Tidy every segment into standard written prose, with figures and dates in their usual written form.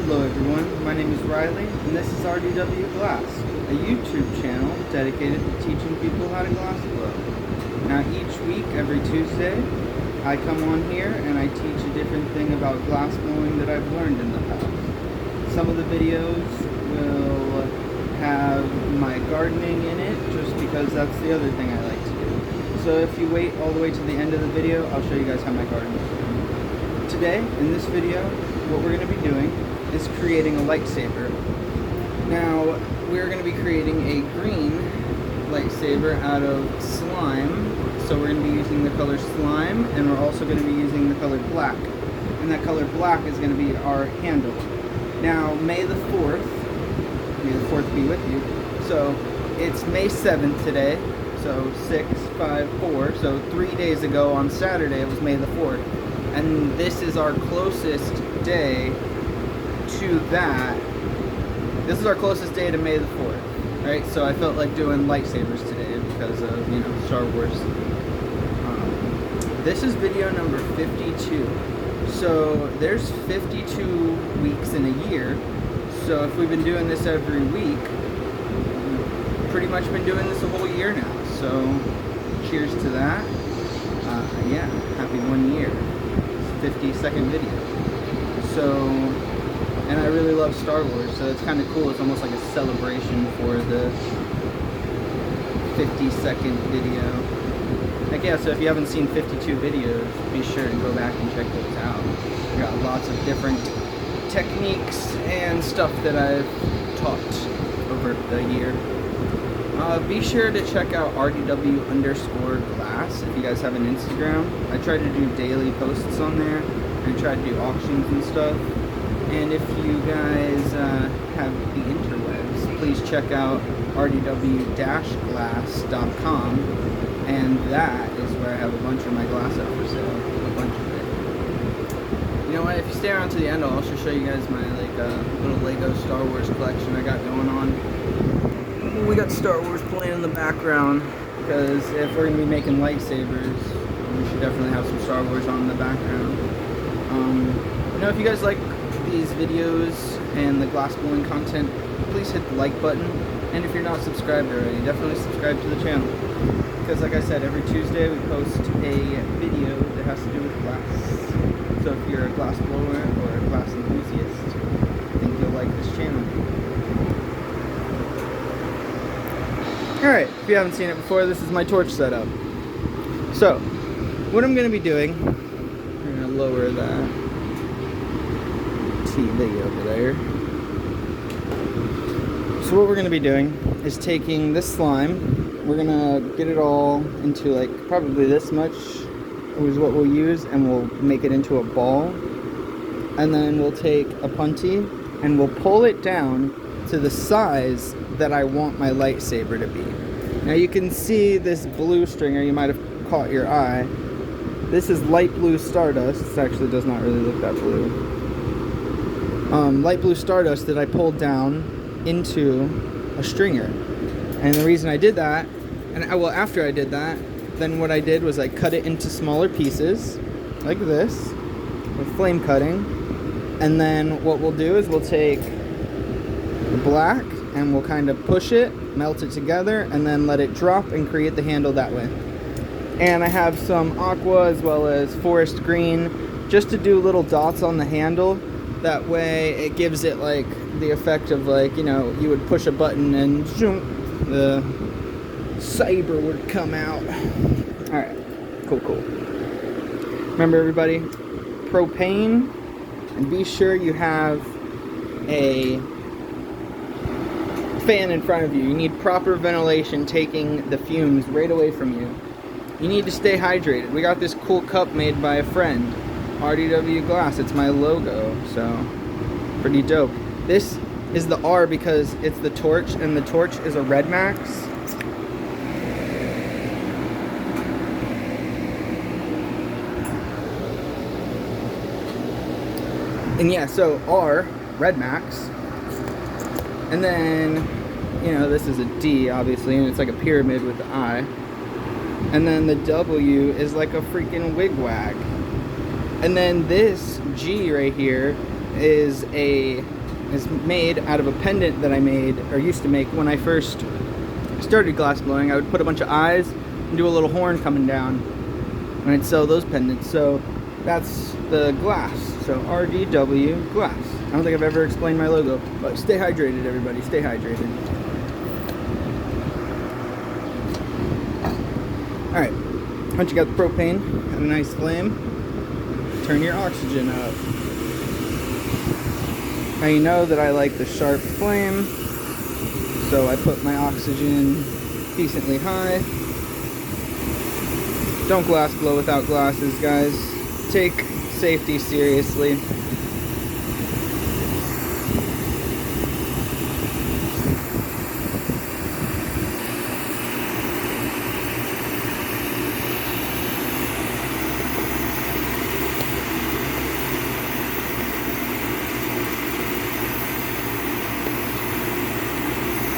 Hello everyone, my name is Riley, and this is RDW Glass, a YouTube channel dedicated to teaching people how to glass blow. Now each week, every Tuesday, I come on here and I teach a different thing about glass blowing that I've learned in the past. Some of the videos will have my gardening in it, just because that's the other thing I like to do. So if you wait all the way to the end of the video, I'll show you guys how my garden is going. Today, in this video, what we're going to be doing is creating a lightsaber. Now, we're going to be creating a green lightsaber out of slime. So we're going to be using the color slime, and we're also going to be using the color black. And that color black is going to be our handle. Now, May the 4th, may the 4th be with you. So, it's May 7th today. So, 6, 5, 4. So, 3 days ago on Saturday, it was May the 4th. And this is our closest day to that. This is our closest day to May the 4th, right? So I felt like doing lightsabers today because of, you know, Star Wars. This is video number 52. So there's 52 weeks in a year. So if we've been doing this every week, we've pretty much been doing this a whole year now. So cheers to that. Yeah, happy 1 year. 52nd video. So, and I really love Star Wars, so it's kind of cool. It's almost like a celebration for the 52nd video. Like, yeah, so if you haven't seen 52 videos, be sure to go back and check those out. We got lots of different techniques and stuff that I've taught over the year. Be sure to check out RDW_Glass if you guys have an Instagram. I try to do daily posts on there. I try to do auctions and stuff. And if you guys have the interwebs, please check out RDW-Glass.com. And that is where I have a bunch of my glass out for sale. A bunch of it. You know what? If you stay around to the end, I'll also show you guys my little Lego Star Wars collection I got going on. We got Star Wars playing in the background, because if we're going to be making lightsabers, we should definitely have some Star Wars on in the background. You know, if you guys like these videos and the glass blowing content, please hit the like button. And if you're not subscribed already, definitely subscribe to the channel. Because like I said, every Tuesday we post a video that has to do with glass. So if you're a glass blower or a glass enthusiast, I think you'll like this channel. Alright, if you haven't seen it before, this is my torch setup. So, what I'm going to be doing, we're going to lower that TV over there. So what we're going to be doing is taking this slime, we're going to get it all into like probably this much is what we'll use, and we'll make it into a ball. And then we'll take a punty and we'll pull it down to the size that I want my lightsaber to be. Now you can see this blue stringer, you might have caught your eye. This is light blue stardust. This actually does not really look that blue. Light blue stardust that I pulled down into a stringer. And the reason I did that, well, after I did that, then what I did was I cut it into smaller pieces, like this, with flame cutting. And then what we'll do is we'll take the black and we'll kind of push it, melt it together, and then let it drop and create the handle that way. And I have some aqua as well as forest green, just to do little dots on the handle. That way it gives it like the effect of, like, you know, you would push a button and zoom, the saber would come out. Alright, cool. Remember everybody, propane, and be sure you have a fan in front of you. You need proper ventilation taking the fumes right away from you. You need to stay hydrated. We got this cool cup made by a friend, RDW Glass. It's my logo, so pretty dope. This is the R because it's the torch, and the torch is a Red Max. And yeah, so R, Red Max. And then, you know, this is a D, obviously, and it's like a pyramid with the I. And then the W is like a freaking wigwag. And then this G right here is a is made out of a pendant that I made, or used to make, when I first started glass blowing. I would put a bunch of eyes and do a little horn coming down, and I'd sell those pendants. So that's the glass. So RDW Glass. I don't think I've ever explained my logo, but stay hydrated, everybody. Stay hydrated. Alright, once you got the propane at a nice flame, turn your oxygen up. Now you know that I like the sharp flame, so I put my oxygen decently high. Don't glass blow without glasses, guys. Take safety seriously.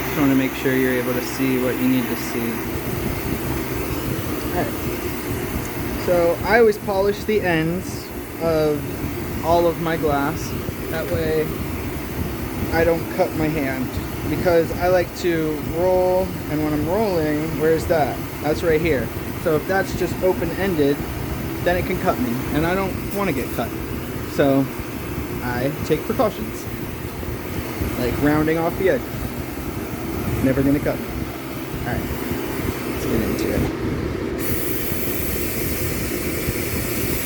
Just want to make sure you're able to see what you need to see. Alright. So I always polish the ends of all of my glass. That way I don't cut my hand, because I like to roll, and when I'm rolling, where's that? That's right here. So if that's just open-ended, then it can cut me, and I don't want to get cut. So I take precautions, like rounding off the edge. Never gonna cut me. Alright, let's get into it.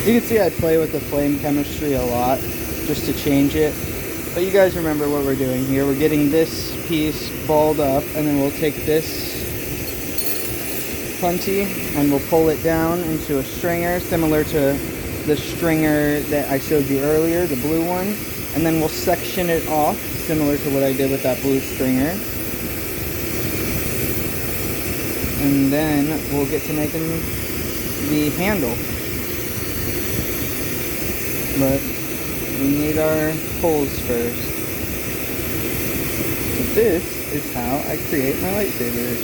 You can see I play with the flame chemistry a lot, just to change it. But you guys remember what we're doing here. We're getting this piece balled up, and then we'll take this punty and we'll pull it down into a stringer, similar to the stringer that I showed you earlier, the blue one. And then we'll section it off, similar to what I did with that blue stringer. And then we'll get to making the handle. But we need our holes first. So this is how I create my lightsabers.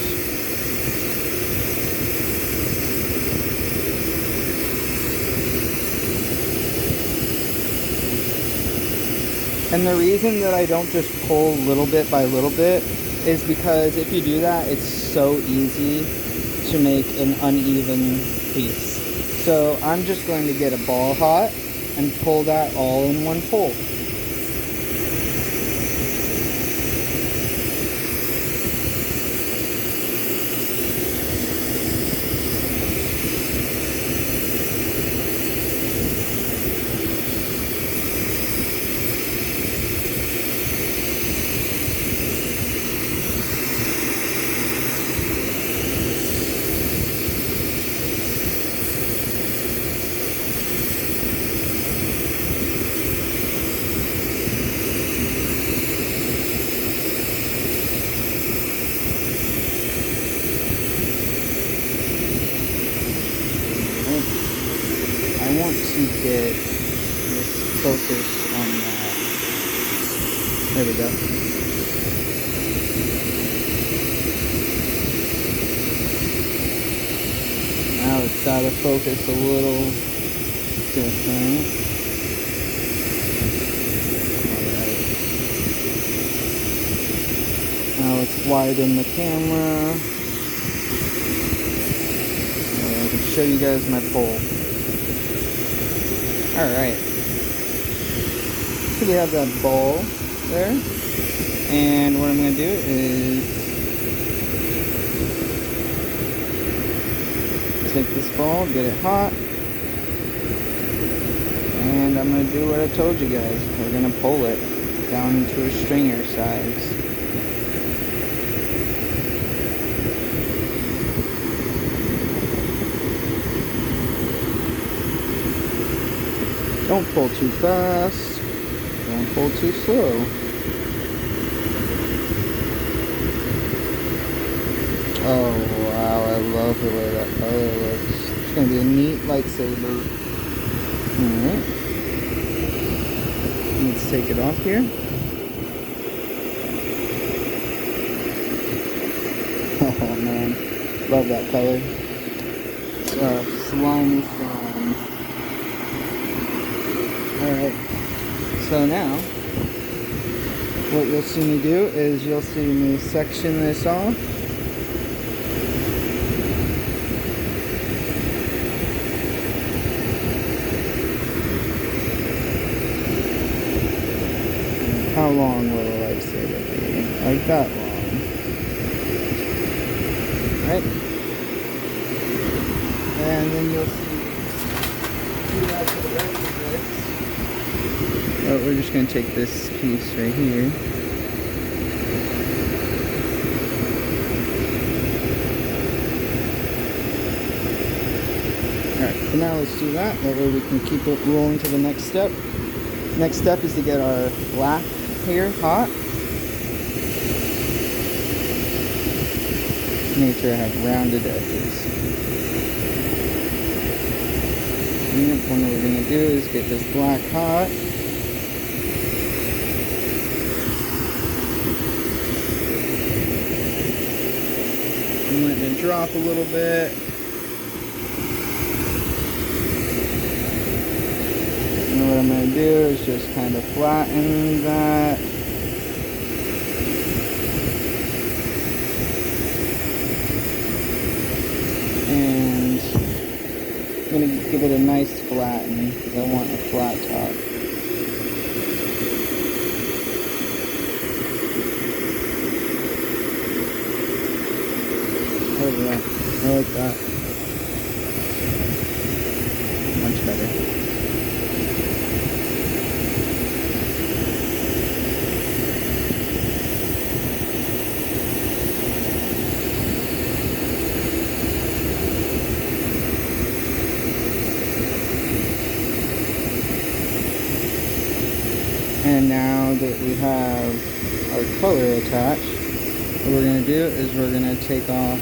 And the reason that I don't just pull little bit by little bit is because if you do that, it's so easy to make an uneven piece. So I'm just going to get a ball hot and pull that all in one pull. I want to get this focus on that. There we go. Now it's got to focus a little different. Alright. Now let's widen the camera. I can show you guys my pole. Alright, so we have that ball there, and what I'm going to do is take this ball, get it hot, and I'm going to do what I told you guys. We're going to pull it down into a stringer size. Don't pull too fast, don't pull too slow. Oh wow, I love the way that color looks. It's going to be a neat lightsaber. Alright. Let's take it off here. Oh man, love that color. It's slimy slime. Alright, so now what you'll see me do is you'll see me section this off. How long will a lightsaber be? Like that long. Right? And then you'll see do that to the rest of this. Oh, we're just going to take this piece right here. Alright, so now let's do that. That way we can keep it rolling to the next step. Next step is to get our black here hot. Make sure I have rounded edges. And what we're going to do is get this black hot. I'm letting it drop a little bit. And what I'm going to do is just kind of flatten that. And I'm going to give it a nice flatten because I want a flat top. Oh yeah, I like that. Much better. And now that we have our color attached, what we're going to do is we're going to take off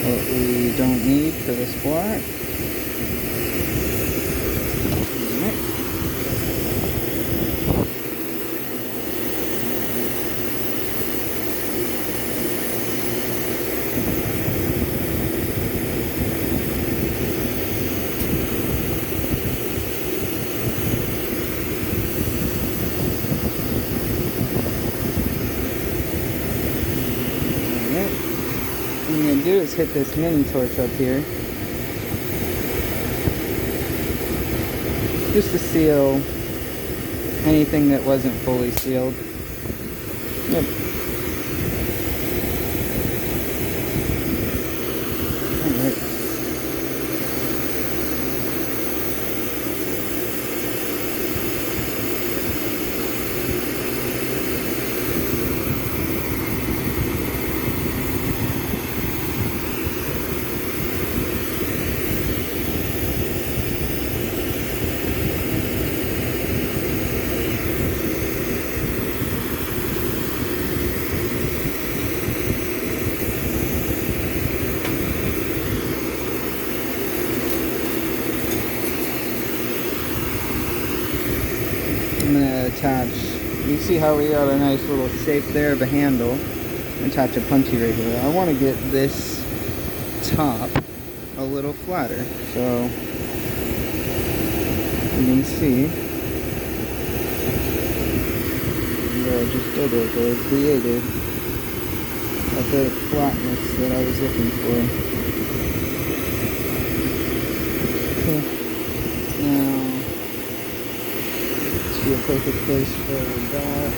what we don't need for this black. What I'm going to do is hit this mini torch up here just to seal anything that wasn't fully sealed. Yep. Alright. I'm going to attach, you see how we got a nice little shape there of a handle. Attach a punchy right here. I want to get this top a little flatter, so you can see where I just did it, where it created a bit of flatness that I was looking for. Okay. Now, be a perfect place for that.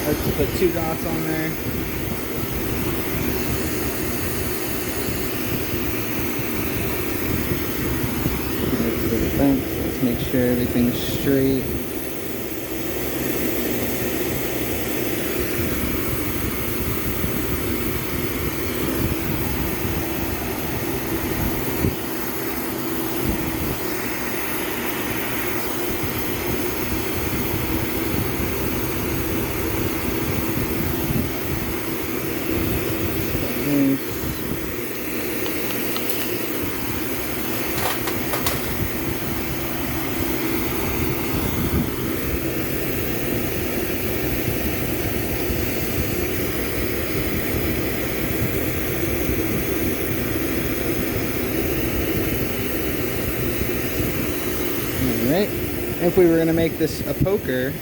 Let's put 2 dots on there. Let's go to the fence. Let's make sure everything's straight. if we were going to make this a poker,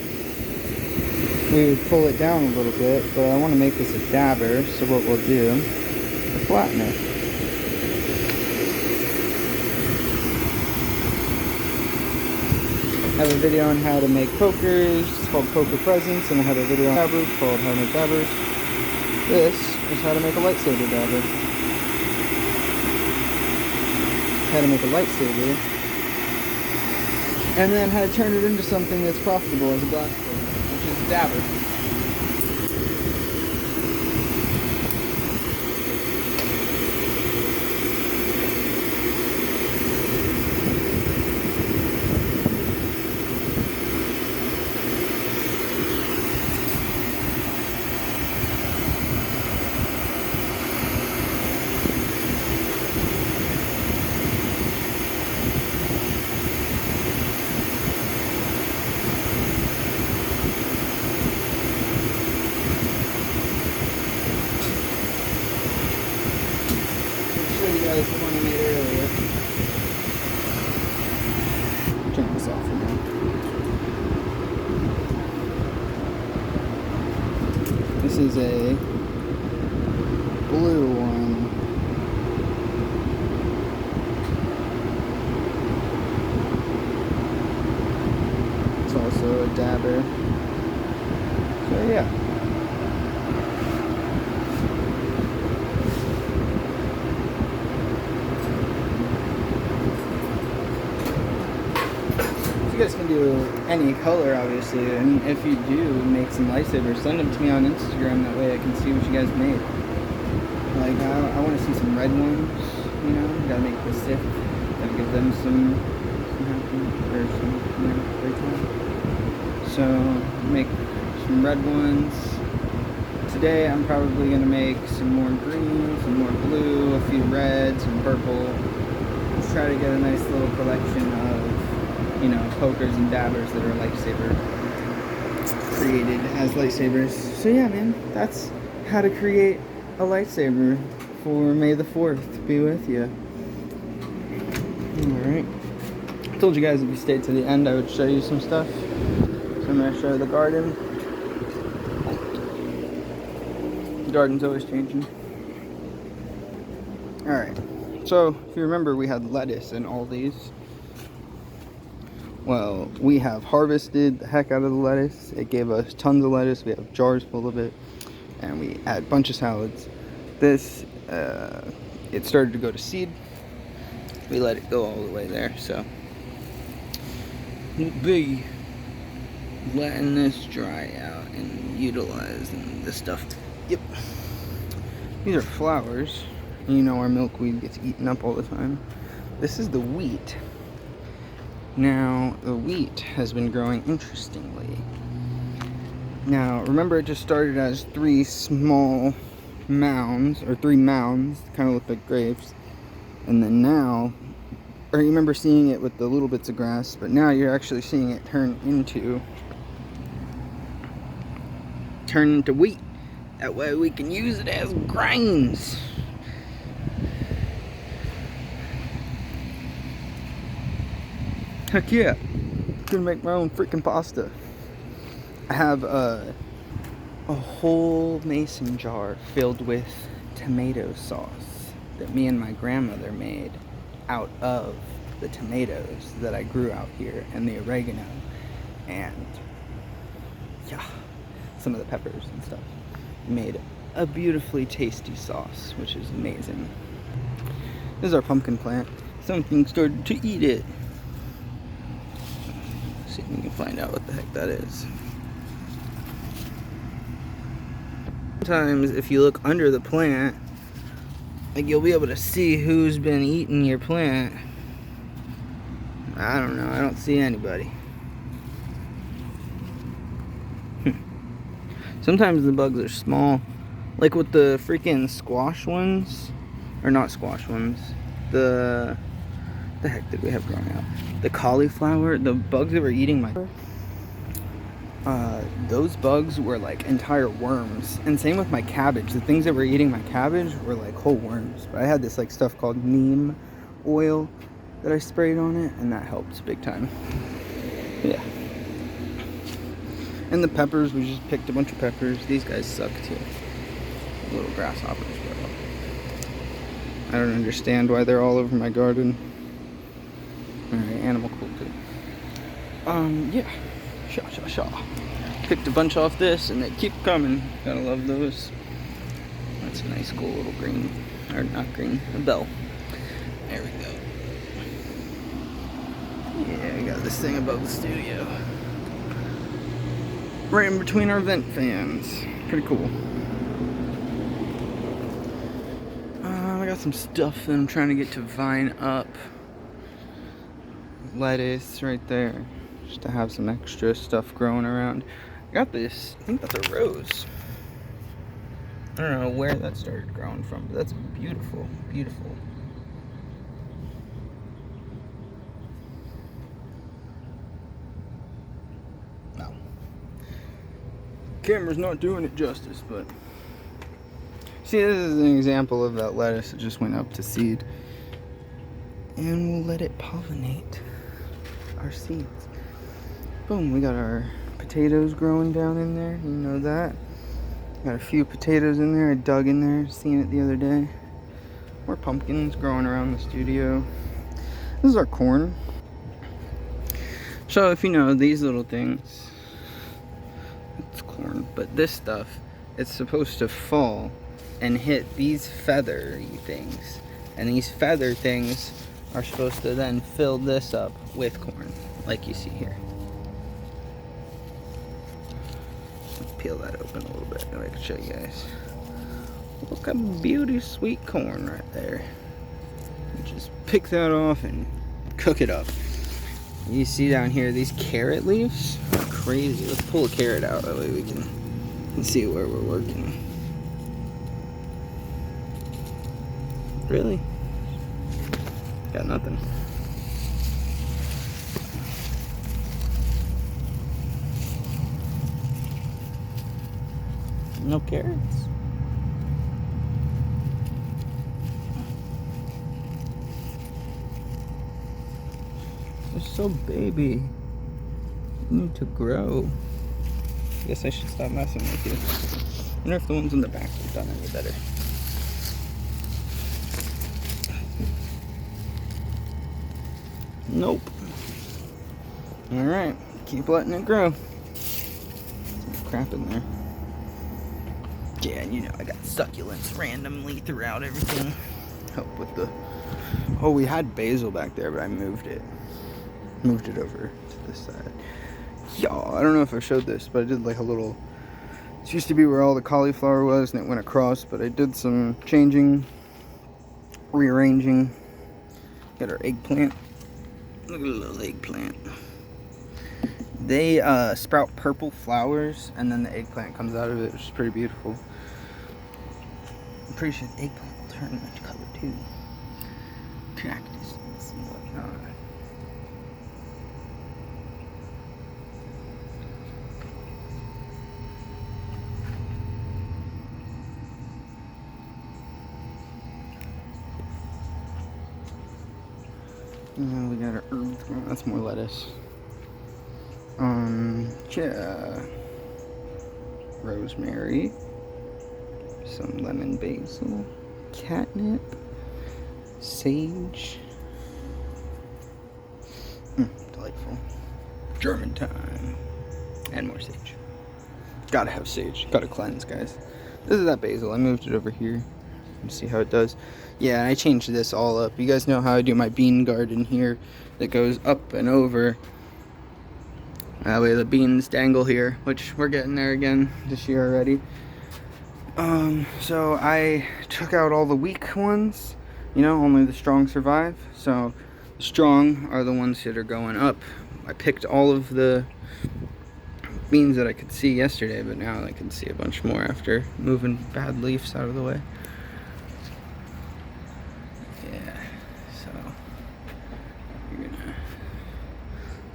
we would pull it down a little bit, but I want to make this a dabber, so what we'll do is flatten it. I have a video on how to make pokers, it's called Poker Presents, and I have a video on dabbers called How to Make Dabbers. This is how to make a lightsaber dabber. How to make a lightsaber, and then how to turn it into something that's profitable as a glass blower, which is a dabber. The one I made earlier. Turn this off for now. This is a blue one. It's also a dabber. So yeah. You guys can do any color, obviously, and if you do make some lightsabers, send them to me on Instagram. That way I can see what you guys made. Like, I want to see some red ones, you know. Gotta make the Sith, gotta give them some playtime. So make some red ones. Today I'm probably gonna make some more green, some more blue, a few reds, some purple. Let's try to get a nice little collection of, you know, pokers and dabbers that are lightsaber created as lightsabers. So yeah, man, that's how to create a lightsaber for May the 4th be with you. Alright. I told you guys if you stayed to the end I would show you some stuff. So I'm going to show you the garden. The garden's always changing. Alright. So, if you remember, we had lettuce in all these. Well, we have harvested the heck out of the lettuce. It gave us tons of lettuce. We have jars full of it. And we had a bunch of salads. This, it started to go to seed. We let it go all the way there, so we'll be letting this dry out and utilizing this stuff. Yep. These are flowers. You know our milkweed gets eaten up all the time. This is the wheat. Now, the wheat has been growing interestingly. Now, remember it just started as 3 small mounds, or 3 mounds, kind of looked like grapes. And then now, or you remember seeing it with the little bits of grass, but now you're actually seeing it turn into wheat. That way we can use it as grains. Heck yeah, I'm gonna make my own freaking pasta. I have a whole mason jar filled with tomato sauce that me and my grandmother made out of the tomatoes that I grew out here, and the oregano, and yeah, some of the peppers and stuff. Made a beautifully tasty sauce, which is amazing. This is our pumpkin plant. Something started to eat it. Let's see if we can find out what the heck that is. Sometimes if you look under the plant, like, you'll be able to see who's been eating your plant. I don't know, I don't see anybody. Sometimes the bugs are small, like with the freaking squash ones, or not squash ones, the heck did we have growing out? The cauliflower, the bugs that were eating my, those bugs were like entire worms. And same with my cabbage. The things that were eating my cabbage were like whole worms. But I had this like stuff called neem oil that I sprayed on it, and that helped big time. Yeah. And the peppers, we just picked a bunch of peppers. These guys suck too. Little grasshoppers, bro. I don't understand why they're all over my garden. Alright, animal cruelty. Yeah. Shaw. Picked a bunch off this and they keep coming. Gotta love those. That's a nice cool little green, or not green, a bell. There we go. Yeah, I got this thing above the studio. Right in between our vent fans. Pretty cool. I got some stuff that I'm trying to get to vine up. Lettuce right there. Just to have some extra stuff growing around. I got this, I think that's a rose. I don't know where that started growing from, but that's beautiful, beautiful. Wow. Camera's not doing it justice, but see, this is an example of that lettuce that just went up to seed. And we'll let it pollinate our seeds. Boom, we got our potatoes growing down in there, you know that. Got a few potatoes in there, I dug in there, seen it the other day. More pumpkins growing around the studio. This is our corn. So if you know, these little things, it's corn, but this stuff, it's supposed to fall and hit these feathery things. And these feather things are supposed to then fill this up with corn, like you see here. Let's peel that open a little bit so I can show you guys. Look at beauty sweet corn right there. You just pick that off and cook it up. You see down here these carrot leaves? Crazy. Let's pull a carrot out, that way we can see where we're working. Really? Got nothing. No carrots? They're so baby. You need to grow. I guess I should stop messing with you. I wonder if the ones in the back have done any better. Nope. Alright, keep letting it grow. Some crap in there. Yeah, and you know I got succulents randomly throughout everything. Help with the... Oh, we had basil back there, but I moved it. Moved it over to this side. Y'all, I don't know if I showed this, but I did like a little... This used to be where all the cauliflower was, and it went across, but I did some changing, rearranging. Got our eggplant. Look at the little eggplant. They sprout purple flowers, and then the eggplant comes out of it, which is pretty beautiful. I'm pretty sure the eggplant will turn much color too. Cactus and whatnot. And we got our herbs growing. That's more lettuce. Yeah. Rosemary. Some lemon basil. Catnip. Sage. Delightful. German time. And more sage. Gotta have sage. Gotta cleanse, guys. This is that basil. I moved it over here. Let's see how it does. Yeah, I changed this all up. You guys know how I do my bean garden here that goes up and over. That way the beans dangle here, which we're getting there again this year already. So I took out all the weak ones. You know, only the strong survive. So the strong are the ones that are going up. I picked all of the beans that I could see yesterday, but now I can see a bunch more after moving bad leaves out of the way.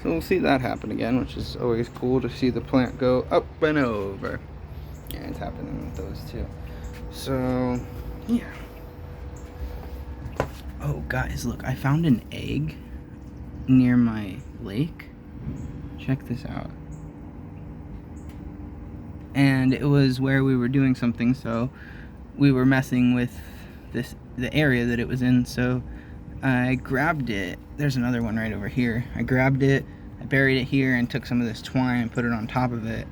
So we'll see that happen again, which is always cool to see the plant go up and over. Yeah, it's happening with those too. So, yeah. Oh, guys, look, I found an egg near my lake. Check this out. And it was where we were doing something, so we were messing with the area that it was in, so I grabbed it. There's another one right over here. I grabbed it, I buried it here, and took some of this twine and put it on top of it.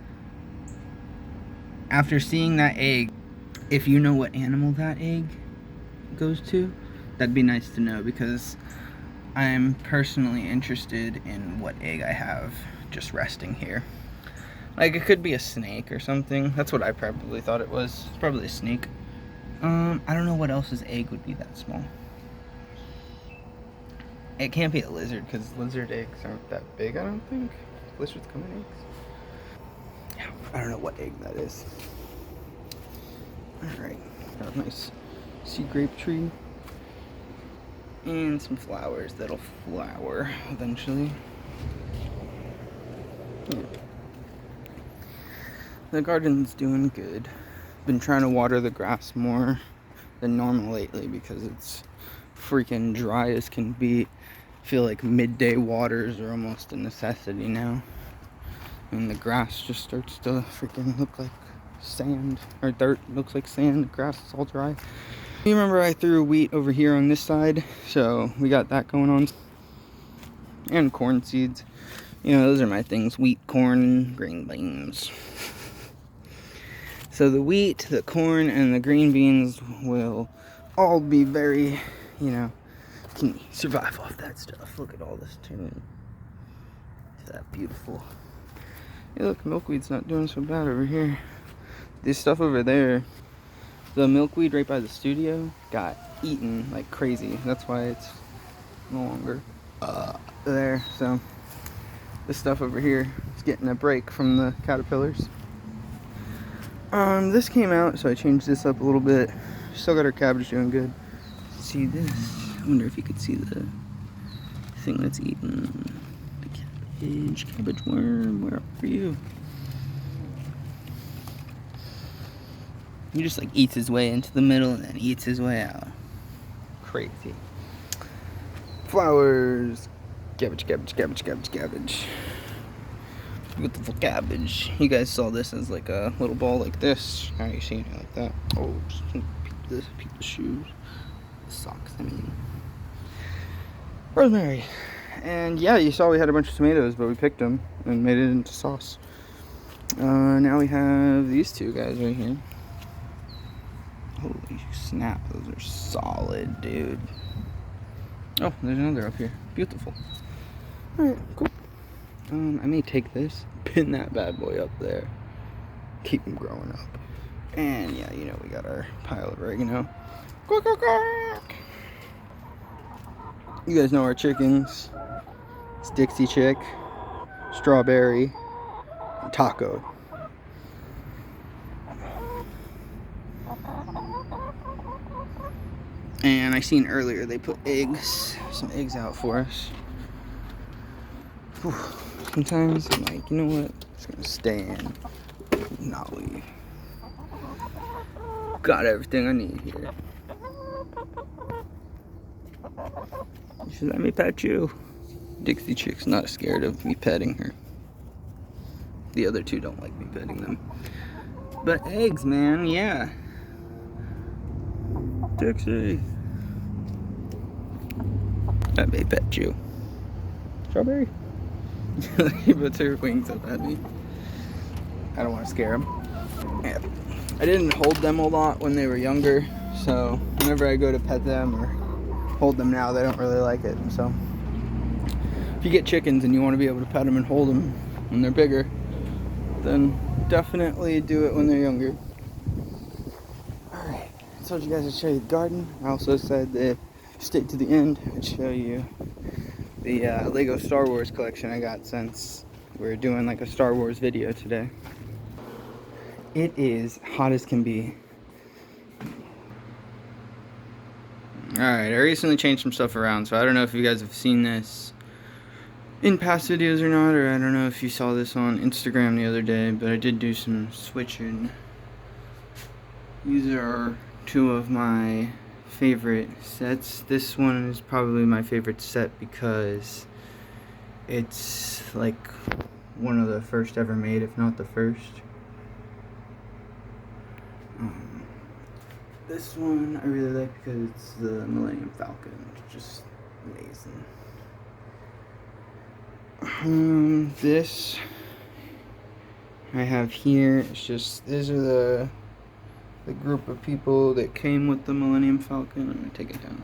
After seeing that egg, if you know what animal that egg goes to, that'd be nice to know, because I'm personally interested in what egg I have just resting here. Like, it could be a snake or something. That's what I probably thought it was. It's probably a snake. I don't know what else's egg would be that small. It can't be a lizard, because lizard eggs aren't that big, I don't think. Lizards come in eggs. Yeah, I don't know what egg that is. Alright, got a nice sea grape tree. And some flowers that'll flower eventually. Yeah. The garden's doing good. Been trying to water the grass more than normal lately because it's freaking dry as can be. I feel like midday waters are almost a necessity now. And the grass just starts to freaking look like sand, or dirt looks like sand. The grass is all dry. You remember I threw wheat over here on this side, so we got that going on. And corn seeds. You know, those are my things. Wheat, corn, green beans. So the wheat, the corn, and the green beans will all be very, you know, can survive off that stuff. Look at all this turning. Is that beautiful? Hey, look, milkweed's not doing so bad over here. This stuff over there, the milkweed right by the studio, got eaten like crazy. That's why it's no longer there. So this stuff over here is getting a break from the caterpillars. This came out, so I changed this up a little bit. Still got our cabbage doing good. See this? I wonder if you could see the thing that's eating the cabbage worm. Where are you? He just like eats his way into the middle and then eats his way out. Crazy. Flowers. Cabbage, cabbage, cabbage, cabbage, cabbage. Beautiful cabbage. You guys saw this as like a little ball like this. Now you're seeing it like that. Oh, peep the shoes. The socks, I mean. Rosemary. And yeah, you saw we had a bunch of tomatoes, but we picked them and made it into sauce. Now we have these two guys right here. Holy snap, those are solid, dude. Oh, there's another up here. Beautiful. Alright, cool. I may take this, pin that bad boy up there, keep him growing up. And yeah, you know, we got our pile of oregano. Quack, quack, quack. You guys know our chickens. It's Dixie Chick, Strawberry, and Taco. And I seen earlier they put some eggs out for us. Whew. Sometimes I'm like, you know what? I'm just gonna stay in, not leave. Got everything I need here. You should let me pet you. Dixie Chick's not scared of me petting her. The other two don't like me petting them. But eggs, man, yeah. Dixie. I may pet you. Strawberry. He puts her wings up at me. I don't want to scare him. Yeah. I didn't hold them a lot when they were younger, so whenever I go to pet them or hold them now, they don't really like it. So if you get chickens and you want to be able to pet them and hold them when they're bigger, then definitely do it when they're younger. Alright, I told you guys I'd show you the garden. I also said that stay to the end and show you the Lego Star Wars collection I got since we're doing like a Star Wars video today. It is hot as can be. Alright, I recently changed some stuff around, so I don't know if you guys have seen this in past videos or not, or I don't know if you saw this on Instagram the other day, but I did do some switching. These are two of my favorite sets. This one is probably my favorite set because it's like one of the first ever made, if not the first. This one I really like because it's the Millennium Falcon. It's just amazing. This I have here. It's just, these are the group of people that came with the Millennium Falcon. I'm gonna take it down.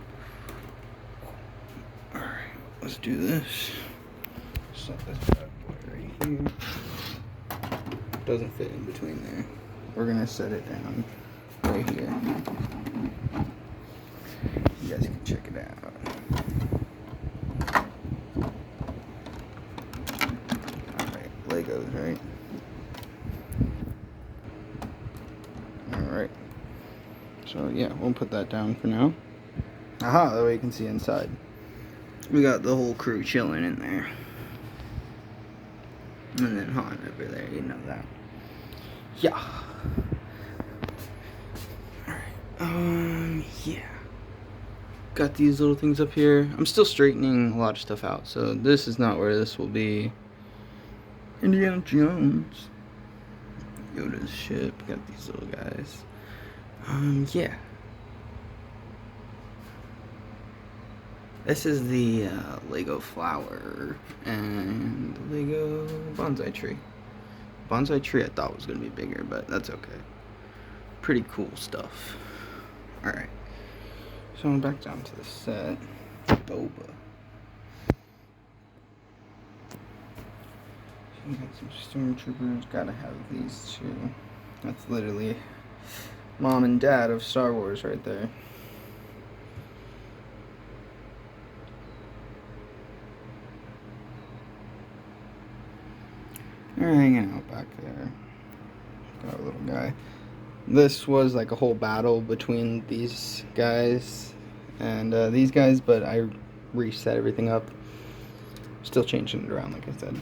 Alright, let's do this. Set this bad boy right here. Doesn't fit in between there. We're gonna set it down right here. You guys can check it out. Alright, Legos, right? Alright. So yeah, we'll put that down for now. Aha, that way you can see inside. We got the whole crew chilling in there. And then Han over there, you know that. Yeah. Alright, yeah. Got these little things up here. I'm still straightening a lot of stuff out, so this is not where this will be. Indiana Jones. Yoda's ship. Got these little guys. Yeah. This is the Lego flower and the Lego bonsai tree. Bonsai tree I thought was going to be bigger, but that's okay. Pretty cool stuff. Alright. So I'm back down to the set. Boba. We got some stormtroopers. Gotta have these two. That's literally mom and dad of Star Wars right there. They're hanging out back there. Got a little guy. This was like a whole battle between these guys and these guys, but I reset everything up. Still changing it around, like I said.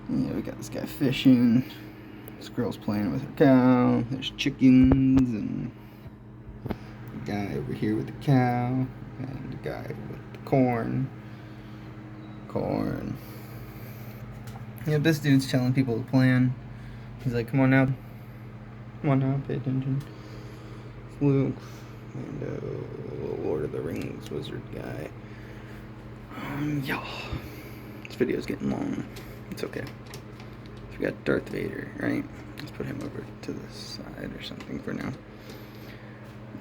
Yeah, we got this guy fishing. This girl's playing with her cow. There's chickens and the guy over here with the cow and the guy with the corn. Yeah, this dude's telling people the plan. He's like, come on now, pay attention. Luke, and Lord of the Rings wizard guy. Yeah. This video's getting long. It's okay. So we got Darth Vader, right? Let's put him over to the side or something for now.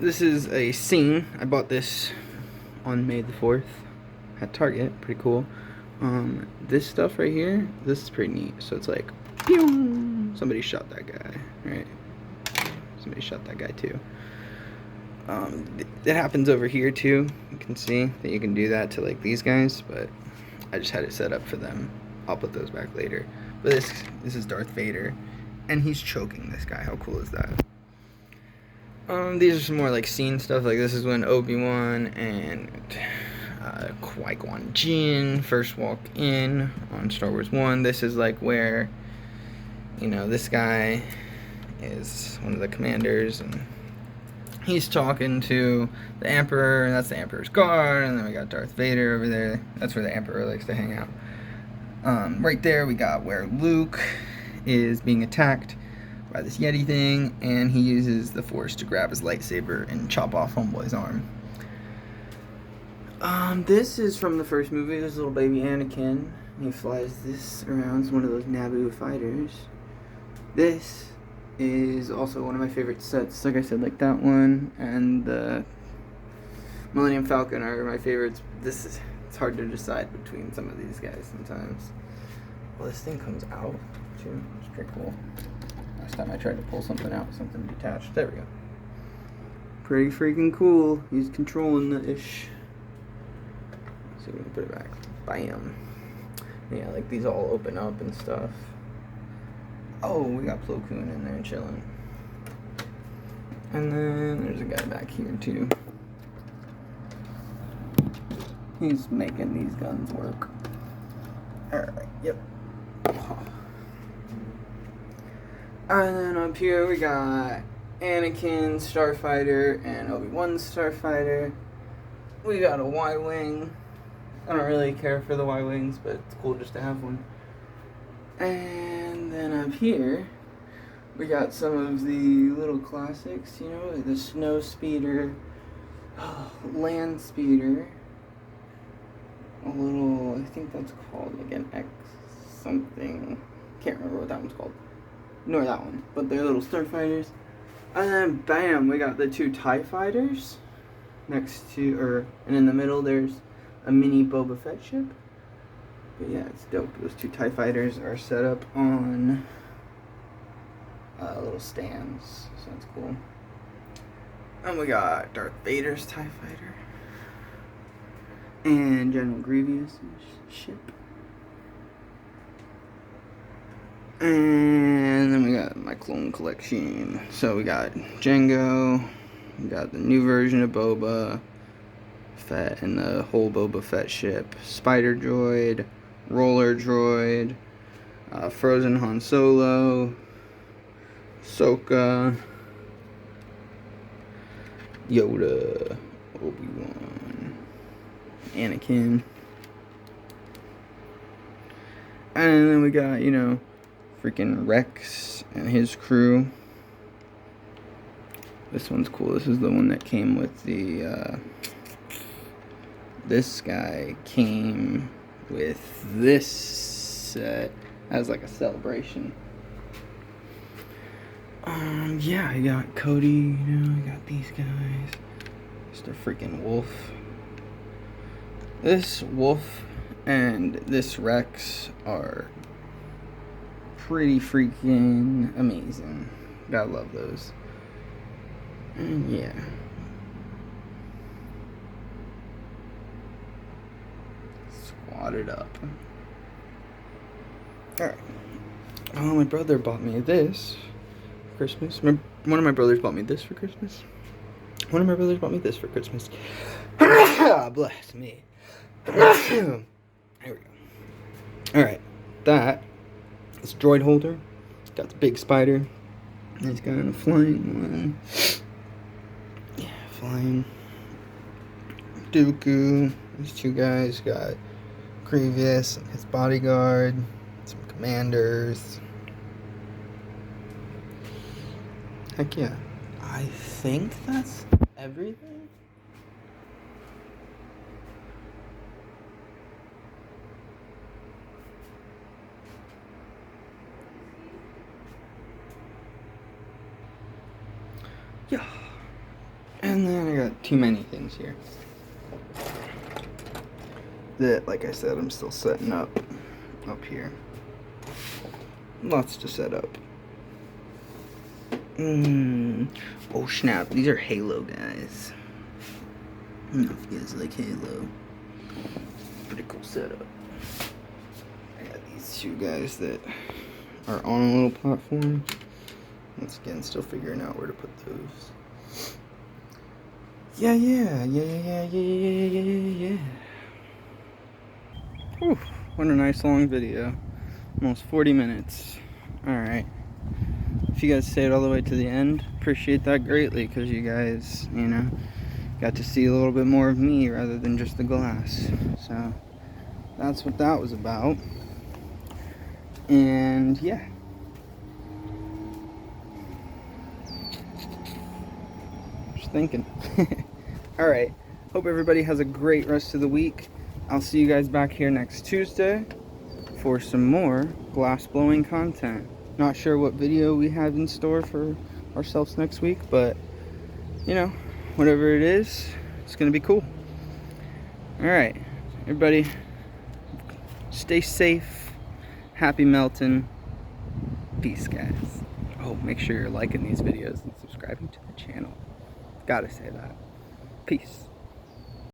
This is a scene. I bought this on May the 4th at Target. Pretty cool. This stuff right here, this is pretty neat. So it's like, pew! Somebody shot that guy, right? Somebody shot that guy too. It happens over here too. You can see that you can do that to like these guys, but I just had it set up for them. I'll put those back later. But this is Darth Vader, and he's choking this guy. How cool is that? These are some more like scene stuff. Like this is when Obi-Wan and Qui-Gon Jinn first walk in on Star Wars 1. This is like where, you know, this guy is one of the commanders, and he's talking to the Emperor, and that's the Emperor's guard, and then we got Darth Vader over there. That's where the Emperor likes to hang out. Right there we got where Luke is being attacked by this Yeti thing, and he uses the Force to grab his lightsaber and chop off Homeboy's arm. This is from the first movie. This little baby Anakin. He flies this around. It's one of those Naboo fighters. This is also one of my favorite sets. Like I said, like that one and the Millennium Falcon are my favorites. It's hard to decide between some of these guys sometimes. Well, this thing comes out too. It's pretty cool. Last time I tried to pull something out, something detached. There we go. Pretty freaking cool. He's controlling the ish. So we can put it back. Bam. Yeah, like these all open up and stuff. Oh, we got Plo Koon in there chilling. And then there's a guy back here too. He's making these guns work. Alright, yep. And then up here we got Anakin, Starfighter, and Obi-Wan Starfighter. We got a Y-Wing. I don't really care for the Y-Wings, but it's cool just to have one. And then up here, we got some of the little classics, you know, like the snow speeder, land speeder, a little, I think that's called like an X something, can't remember what that one's called, ignore that one, but they're little starfighters. And then bam, we got the two TIE fighters next to, and in the middle there's a mini Boba Fett ship. But yeah, it's dope. Those two TIE fighters are set up on little stands, so that's cool. And we got Darth Vader's TIE fighter and General Grievous' ship. And then we got my clone collection. So we got Jango, we got the new version of Boba Fett and the whole Boba Fett ship, Spider Droid, Roller Droid, Frozen Han Solo, Ahsoka, Yoda, Obi-Wan, Anakin. And then we got, you know, freaking Rex and his crew. This one's cool. This is the one that came with the, this guy came with this set as like a celebration. Yeah, I got Cody, you know, I got these guys. Just a freaking wolf. This wolf and this Rex are pretty freaking amazing. Gotta love those. And yeah. Squatted up. Alright. Oh, my brother bought me this for Christmas. One of my brothers bought me this for Christmas. One of my brothers bought me this for Christmas. Bless me. There we go. Alright. That is droid holder. Got the big spider. He's got a flying one. Yeah, flying. Dooku. These two guys got Grievous and his bodyguard. Some commanders. Heck yeah. I think that's everything. Yeah. And then I got too many things here that, like I said, I'm still setting up here. Lots to set up. Oh snap, these are Halo guys. I don't know if you guys like Halo. Pretty cool setup. I got these two guys that are on a little platform. Once again, still figuring out where to put those. Yeah. Whew, what a nice long video. Almost 40 minutes. Alright. If you guys stayed all the way to the end, appreciate that greatly, because you guys, you know, got to see a little bit more of me rather than just the glass. So, that's what that was about. And, yeah. Just thinking. Alright. Hope everybody has a great rest of the week. I'll see you guys back here next Tuesday for some more glass blowing content. Not sure what video we have in store for ourselves next week, but you know, whatever it is, it's gonna be cool. Alright, everybody, stay safe, happy melting, peace guys. Oh, make sure you're liking these videos and subscribing to the channel. Gotta say that. Peace.